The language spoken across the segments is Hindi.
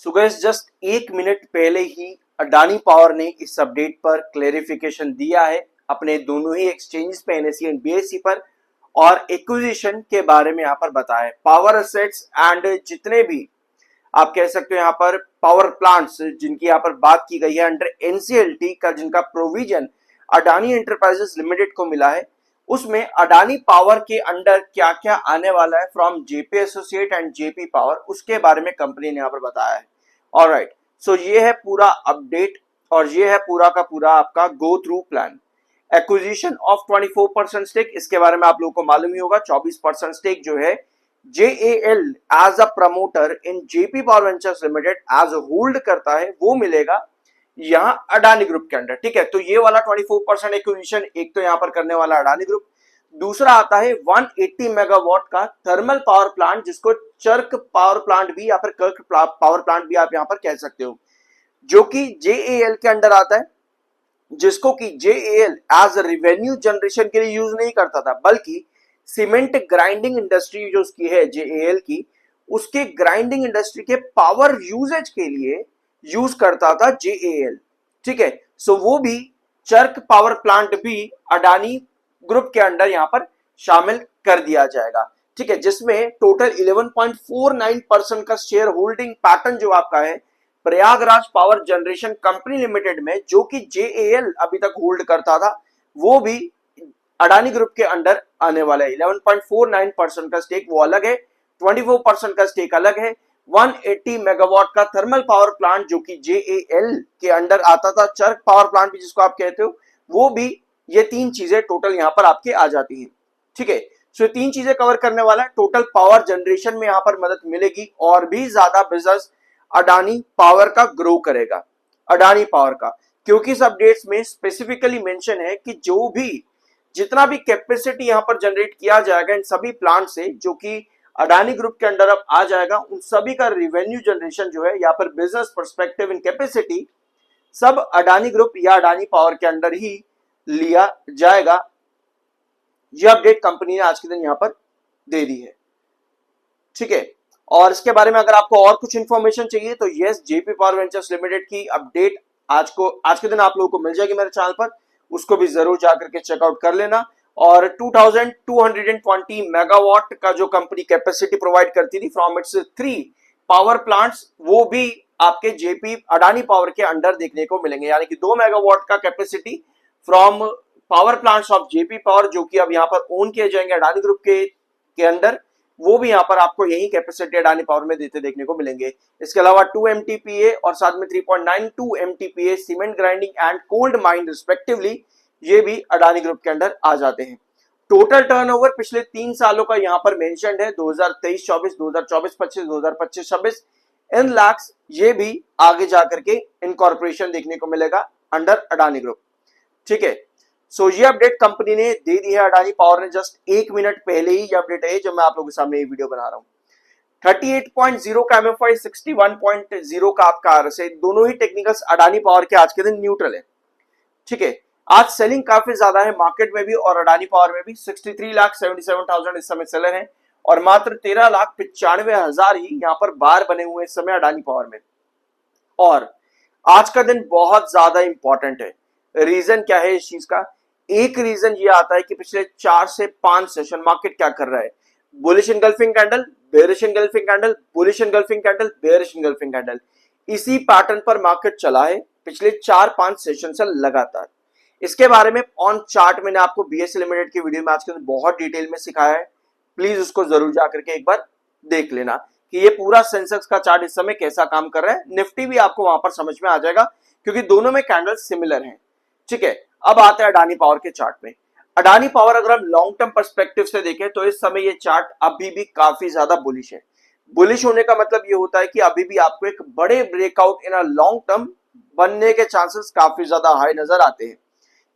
सुगेश जस्ट 1 मिनट पहले ही अडानी पावर ने इस अपडेट पर क्लेरिफिकेशन दिया है अपने दोनों ही एक्सचेंजेस पे एनएसई एंड बीएसई पर, और एक्विजिशन के बारे में यहाँ पर बताया है। पावर एसेट्स एंड जितने भी आप कह सकते हो यहाँ पर पावर प्लांट्स जिनकी यहाँ पर बात की गई है अंडर एनसीएलटी का, जिनका प्रोविजन अडानी एंटरप्राइजेस लिमिटेड को मिला है, उसमें अडानी पावर के अंडर क्या क्या आने वाला है from JP associate and JP power, उसके बारे में कंपनी ने यहाँ पर बताया है। ऑलराइट, सो ये है पूरा अपडेट और ये है पूरा का पूरा आपका go through plan. Acquisition of 24% stake, इसके बारे में आप लोगों को मालूम ही होगा। 24% स्टेक जो है JAL as a promoter in JP Power Ventures Limited as hold करता है, वो मिलेगा यहां अडानी ग्रुप के अंडर। ठीक है, तो ये वाला 24% एक्विजिशन एक तो यहां पर करने वाला अडानी ग्रुप। दूसरा आता है 180 मेगावाट का थर्मल पावर प्लांट, जिसको चर्क पावर प्लांट भी या फिर कर्क पावर प्लांट भी आप यहां पर कह सकते हो, जो कि JAL के अंडर आता है, जिसको कि JAL एज रेवेन्यू जनरेशन के लिए यूज नहीं करता था, बल्कि सीमेंट ग्राइंडिंग इंडस्ट्री जो उसकी है JAL की, उसके ग्राइंडिंग इंडस्ट्री के पावर यूजेज के लिए यूज करता था JAL। ठीक है, सो वो भी चर्क पावर प्लांट भी अडानी ग्रुप के अंडर यहां पर शामिल कर दिया जाएगा। ठीक है, जिसमें टोटल 11.49% का शेयर होल्डिंग पैटर्न जो आपका है Prayagraj power generation company limited में, जो कि JAL अभी तक होल्ड करता था, वो भी अडानी ग्रुप के अंडर आने वाला है। 11.49% का स्टेक वो अलग है, 24% का स्टेक अलग है। 180 मेगावाट का थर्मल पावर प्लांट जो कि JAL के अंडर आता था, चर्क पावर प्लांट भी जिसको आप कहते हो, वो भी, ये तीन चीजें टोटल यहां पर आपके आ जाती हैं। ठीक है, सो तीन चीजें कवर करने वाला है। टोटल पावर जनरेशन में यहां पर मदद मिलेगी और भी ज्यादा बिजनेस अडानी पावर का ग्रो करेगा, अडानी पावर का, क्योंकि इस अपडेट्स में स्पेसिफिकली मेंशन है कि जो भी जितना भी कैपेसिटी यहां पर जनरेट किया जाएगा इन सभी प्लांट से, जो कि अडानी ग्रुप के अंडर अब आ जाएगा, उन सभी का रिवेन्यू जनरेशन जो है यहाँ पर बिजनेस पर्सपेक्टिव इन कैपेसिटी सब अडानी ग्रुप या अडानी पावर के अंडर ही लिया जाएगा। यह अपडेट कंपनी ने आज के दिन यहां पर दे दी है। ठीक है, और इसके बारे में अगर आपको और कुछ इंफॉर्मेशन चाहिए तो yes, JP Power Ventures limited की अपडेट आज के दिन आप लोगों को मिल जाएगी मेरे चैनल पर, उसको भी जरूर जाकर के चेकआउट कर लेना। और 2220 मेगावाट का जो कंपनी कैपेसिटी प्रोवाइड करती थी फ्रॉम इट्स 3 पावर प्लांट्स, वो भी आपके जेपी अडानी पावर के अंडर देखने को मिलेंगे, यानी कि 2 मेगावाट का capacity from power plants of JP power, जो कि अब यहां पर ओन किए जाएंगे अडानी ग्रुप के अंडर, वो भी यहां पर आपको यही कैपेसिटी अडानी पावर में देते देखने को मिलेंगे। इसके अलावा 2 MTPA और साथ में 3.92 MTPA cement grinding and cold mine respectively, ये भी अडानी ग्रुप के अंडर आ जाते हैं। टोटल टर्नओवर पिछले 3 सालों का यहां पर मेंशन्ड है, 2023-24, 2024-25, 2025-26 इन लाख्स, ये भी आगे जाकर के इनकॉर्पोरेशन देखने को मिलेगा अंडर अडानी ग्रुप। ठीक है, सो ये अपडेट कंपनी ने दे दी है, अडानी पावर ने जस्ट 1 मिनट पहले ही ये अपडेट है जो मैं आप लोगों के सामने ये वीडियो बना रहा हूं। 38.0 का MFI, 61.0 का आपका RSI, दोनों ही टेक्निकल्स अडानी पावर के आज के दिन न्यूट्रल है। ठीक है, आज सेलिंग काफी ज्यादा है मार्केट में भी और अडानी पावर में भी। 63,77,000 इस समय सेलर है और मात्र 13,95,000 ही यहाँ पर बार बने हुए इस समय अडानी पावर में। और आज का दिन बहुत ज्यादा इंपॉर्टेंट है। रीजन क्या है इस चीज का? एक रीजन ये आता है कि पिछले 4 से 5 सेशन मार्केट क्या कर रहा है, bullish engulfing candle, bearish engulfing candle, bullish engulfing candle, bearish engulfing candle, इसी पैटर्न पर मार्केट चला है पिछले 4-5 सेशन से लगातार। इसके बारे में ऑन चार्ट मैंने आपको BSE लिमिटेड की वीडियो में आज के दिन बहुत डिटेल में सिखाया है, प्लीज उसको जरूर जाकर के एक बार देख लेना कि ये पूरा सेंसेक्स का चार्ट इस समय कैसा काम कर रहा है। निफ्टी भी आपको वहां पर समझ में आ जाएगा क्योंकि दोनों में कैंडल सिमिलर हैं। ठीक है, अब आते हैं अडानी पावर के चार्ट में। अडानी पावर अगर हम लॉन्ग टर्म पर्सपेक्टिव से देखें तो इस समय ये चार्ट अभी भी काफी ज्यादा बुलिश है। बुलिश होने का मतलब ये होता है कि अभी भी आपको एक बड़े breakout in a long term बनने के चांसेस काफी ज्यादा हाई नजर आते हैं।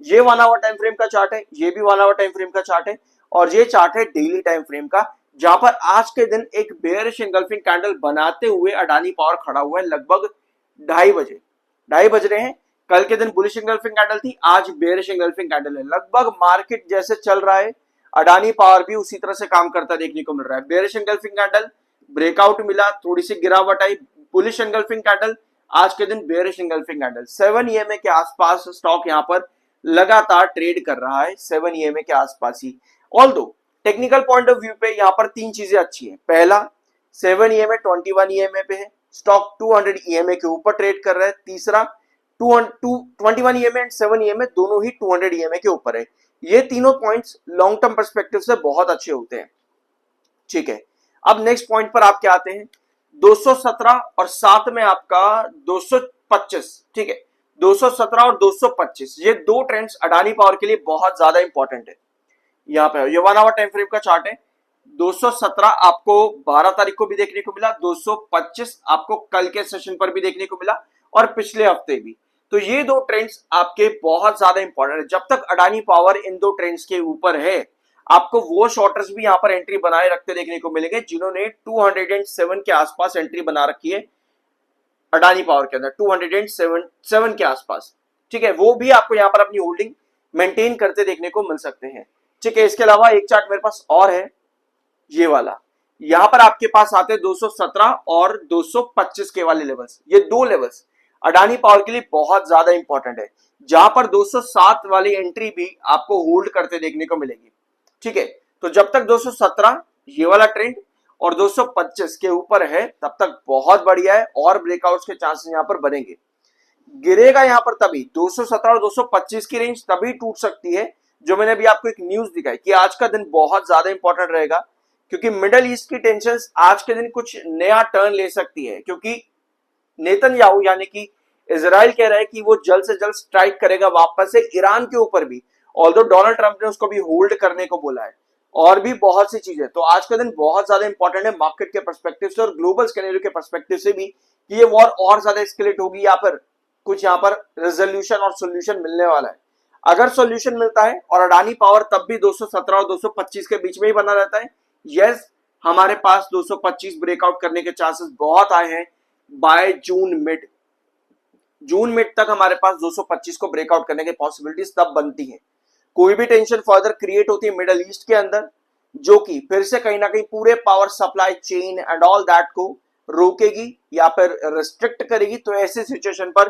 ये 1 आवर टाइम फ्रेम का चार्ट है, ये भी 1 आवर टाइम फ्रेम का चार्ट है और ये चार्ट है डेली टाइम फ्रेम का, जहां पर आज के दिन एक बेयरिश एंगल्फिंग कैंडल बनाते हुए अडानी पावर खड़ा हुआ है लगभग 2:30 बज रहे हैं। कल के दिन बुलिश एंगल्फिंग कैंडल थी, आज बेयरिश एंगल्फिंग कैंडल है। लगभग मार्केट जैसे चल रहा है अडानी पावर भी उसी तरह से काम करता देखने को मिल रहा है। बेयरिश एंगल्फिंग कैंडल ब्रेकआउट मिला, थोड़ी सी गिरावट आई, बुलिश एंगल्फिंग कैंडल, आज के दिन बेयरिश एंगल्फिंग कैंडल। 7 EMA के आसपास स्टॉक यहां पर लगातार ट्रेड कर रहा है, 7 EMA के आसपास ही। Although technical point of view पे यहां पर तीन चीजें अच्छी हैं। पहला, 7 EMA 21 EMA पे है, स्टॉक 200 EMA के ऊपर ट्रेड कर रहा है। तीसरा, 21 EMA एंड 7 EMA दोनों ही 200 EMA के ऊपर है। ये तीनों पॉइंट्स लॉन्ग टर्म पर्सपेक्टिव से बहुत अच्छे होते हैं, ठीक है। अब नेक्स्ट पॉइंट पर आप क्या आते हैं, 217 और साथ में आपका 225, ठीक है। 217 और 225 ये दो ट्रेंड्स अडानी पावर के लिए बहुत ज्यादा इंपॉर्टेंट है। यहाँ पे ये 1 आवर टाइम फ्रेम का चार्ट है। 217 आपको 12 तारीख को भी देखने को मिला, 225 आपको कल के सेशन पर भी देखने को मिला और पिछले हफ्ते भी। तो ये दो ट्रेंड्स आपके बहुत ज्यादा इंपॉर्टेंट है। जब तक अडानी पावर इन दो ट्रेंड्स के ऊपर है, आपको वो शॉर्टर्स भी यहां पर एंट्री बनाए रखते देखने को मिलेंगे जिन्होंने 207 के आसपास एंट्री बना रखी है अडानी पावर के अंदर, 207 के आसपास, ठीक है। वो भी आपको यहां पर अपनी होल्डिंग मेंटेन करते देखने को मिल सकते हैं, ठीक है। इसके अलावा एक चार्ट मेरे पास और है, ये वाला। यहां पर आपके पास आते हैं 217 और 225 के वाले लेवल्स। ये दो लेवल्स अडानी पावर के लिए बहुत ज्यादा इंपॉर्टेंट है, जहां पर 207 वाली एंट्री भी आपको होल्ड करते देखने को मिलेगी, ठीक है। तो जब तक 217 ये वाला ट्रेंड और 225 के ऊपर है तब तक बहुत बढ़िया है और ब्रेकआउट्स के चांसेस यहां पर बनेंगे। गिरेगा यहां पर तभी 217 और 225 की रेंज तभी टूट सकती है, जो मैंने अभी आपको एक न्यूज दिखाई कि आज का दिन बहुत ज्यादा इंपॉर्टेंट रहेगा, क्योंकि मिडल ईस्ट की टेंशंस आज के दिन कुछ नया टर्न ले सकती है। क्योंकि नेतन्याहू यानी कि इजराइल कह रहा है कि वो जल्द से जल्द स्ट्राइक करेगा वापस से ईरान के ऊपर भी, ऑल्दो डोनाल्ड ट्रंप ने उसको भी होल्ड करने को बोला है, और भी बहुत सी चीजें। तो आज का दिन बहुत ज्यादा इंपॉर्टेंट है मार्केट के पर्सपेक्टिव से और ग्लोबल सिनेरियो के पर्सपेक्टिव से भी, कि ये वॉर और ज्यादा एस्केलेट होगी या फिर कुछ यहाँ पर रेजोल्यूशन और सोल्यूशन मिलने वाला है। अगर सोल्यूशन मिलता है और अडानी पावर तब भी 217 और 225 के बीच में ही बना रहता है, यस हमारे पास 225 ब्रेकआउट करने के चांसेस बहुत आए हैं बाय जून मिड तक हमारे पास 225 को ब्रेकआउट करने की पॉसिबिलिटीज तब बनती हैं। कोई भी टेंशन फर्दर क्रिएट होती है मिडल ईस्ट के अंदर, जो कि फिर से कहीं ना कहीं पूरे power supply chain and all that को रोकेगी या फिर रिस्ट्रिक्ट करेगी, तो ऐसे सिचुएशन पर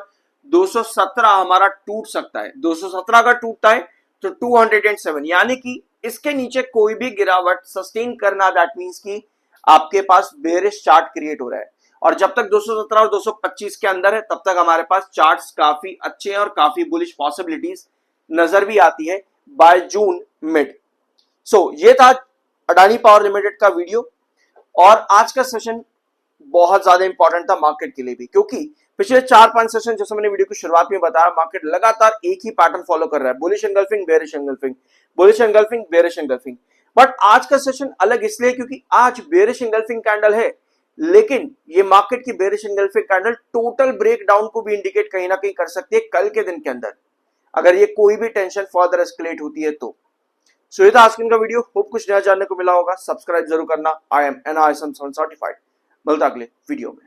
217 हमारा टूट सकता है। 217 अगर टूटता है तो 207, यानी कि इसके नीचे कोई भी गिरावट सस्टेन करना, दैट मींस कि आपके पास बेरिश चार्ट क्रिएट हो रहा है। और जब तक 217 और 225 के अंदर है तब तक हमारे पास चार्ट्स काफी अच्छे हैं और काफी बुलिश पॉसिबिलिटीज नजर भी आती है बाय जून मिड। सो ये था अडानी पावर लिमिटेड का वीडियो, और आज का सेशन बहुत ज्यादा इंपॉर्टेंट था मार्केट के लिए भी, क्योंकि पिछले 4-5 सेशन जैसे मैंने वीडियो की शुरुआत में बताया, मार्केट लगातार एक ही पैटर्न फॉलो कर रहा है, bullish engulfing bearish engulfing, bullish engulfing bearish engulfing. But आज का सेशन अलग इसलिए क्योंकि आज बेरिश एंगल्फिंग कैंडल है, लेकिन ये मार्केट की bearish engulfing candle total breakdown को भी इंडिकेट कहीं ना कहीं कर सकती है कल के दिन के अंदर, अगर ये कोई भी टेंशन फर्दर एस्केलेट होती है तो। सो ये था आज का वीडियो, होप कुछ नया जानने को मिला होगा। सब्सक्राइब जरूर करना। I am NISM certified. मिलता अगले वीडियो में।